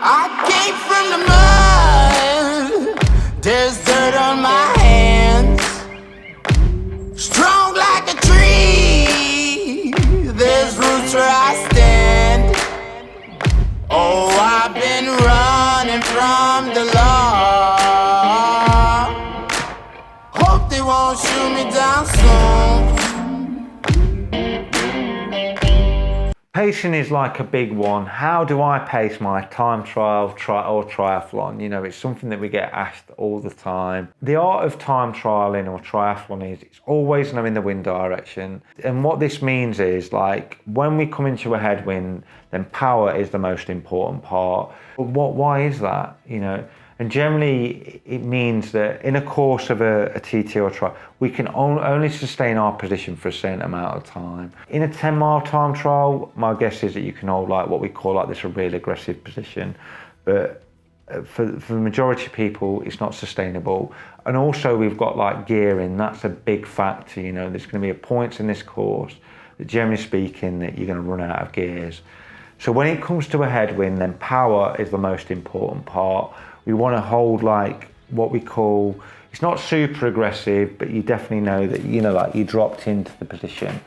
I came from the mud, there's dirt on my hands. Strong like a tree, there's roots where I stand. Oh, I've been running from the law. Hope they won't shoot me down soon. Pacing is like a big one. How do I pace my time trial or triathlon? You know, it's something that we get asked all the time. The art of time trialing or triathlon is it's always knowing the wind direction. And what this means is, like, when we come into a headwind, then power is the most important part. But why is that? You know, and generally it means that in a course of a TT or trial, we can only sustain our position for a certain amount of time. In a 10-mile time trial, my guess is that you can hold like what we call like this a real aggressive position. But for the majority of people, it's not sustainable. And also we've got like gearing, that's a big factor. You know, there's going to be points in this course that generally speaking that you're going to run out of gears. So when it comes to a headwind, then power is the most important part. We want to hold like what we call, it's not super aggressive, but you definitely know that, you know, like you dropped into the position.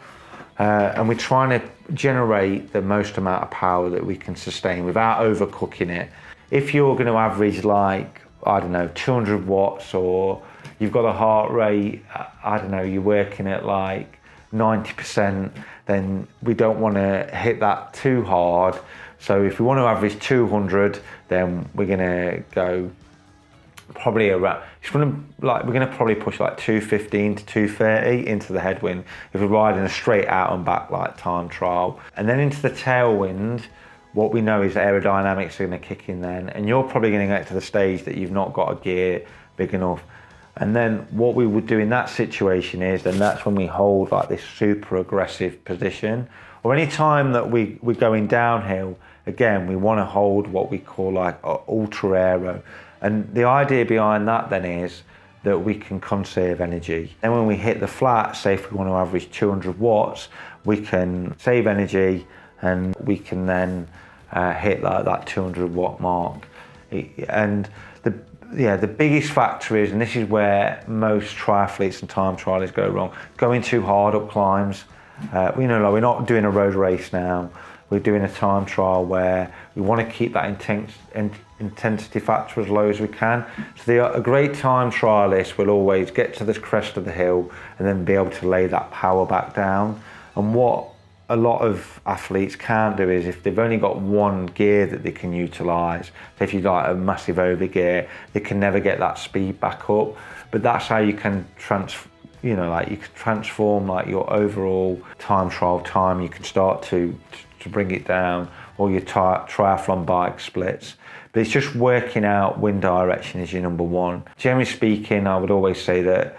And we're trying to generate the most amount of power that we can sustain without overcooking it. If you're going to average like, I don't know, 200 watts, or you've got a heart rate, I don't know, you're working at like 90%, then we don't want to hit that too hard. So if we want to average 200, then we're going to go probably around, we're going to probably push like 215 to 230 into the headwind if we're riding a straight out and back like time trial. And then into the tailwind, what we know is aerodynamics are going to kick in then, and you're probably going to get to the stage that you've not got a gear big enough. And then what we would do in that situation is, then that's when we hold like this super aggressive position. Or any time that we're going downhill, again, we want to hold what we call like ultra aero. And the idea behind that then is that we can conserve energy. And when we hit the flat, say if we want to average 200 watts, we can save energy and we can then hit like that 200 watt mark. And the biggest factor is, and this is where most triathletes and time trialists go wrong, going too hard up climbs. You know, like we're not doing a road race now. We're doing a time trial where we want to keep that intensity factor as low as we can. So a great time trialist will always get to the crest of the hill and then be able to lay that power back down. And what a lot of athletes can't do is, if they've only got one gear that they can utilise, so if you like a massive overgear, they can never get that speed back up. But that's how you can transform like your overall time trial time. You can start to bring it down, or your triathlon bike splits. But it's just working out wind direction is your number one. Generally speaking, I would always say that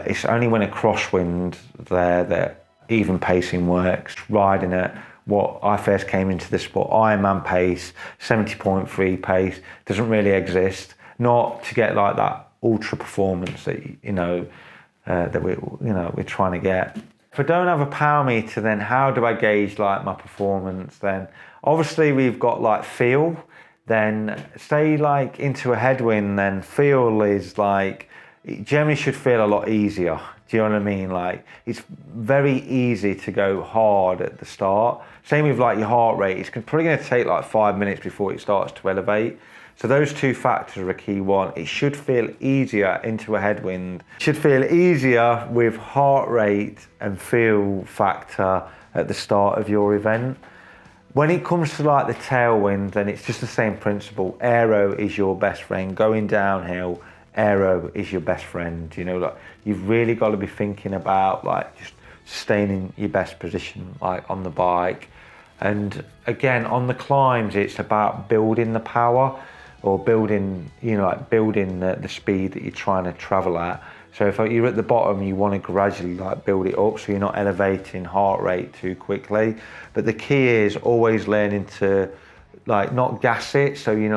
it's only when a crosswind there that even pacing works. Riding at what I first came into the sport, Ironman pace, 70.3 pace, doesn't really exist. Not to get like that ultra performance that that we're trying to get. If I don't have a power meter, then how do I gauge like my performance? Then obviously we've got like feel. Then say like into a headwind, then feel is like, it generally should feel a lot easier. Do you know what I mean? Like it's very easy to go hard at the start. Same with like your heart rate. It's probably going to take like 5 minutes before it starts to elevate. So those two factors are a key one. It should feel easier into a headwind. It should feel easier with heart rate and feel factor at the start of your event. When it comes to like the tailwind, then it's just the same principle. Aero is your best friend. Going downhill, aero is your best friend. You know, like you've really got to be thinking about like just sustaining your best position like on the bike. And again, on the climbs, it's about building the power, or building the speed that you're trying to travel at. So if you're at the bottom, you want to gradually like build it up so you're not elevating heart rate too quickly. But the key is always learning to like not gas it. So you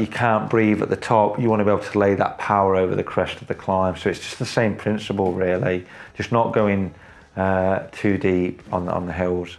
can't breathe at the top. You want to be able to lay that power over the crest of the climb. So it's just the same principle really, just not going too deep on the hills.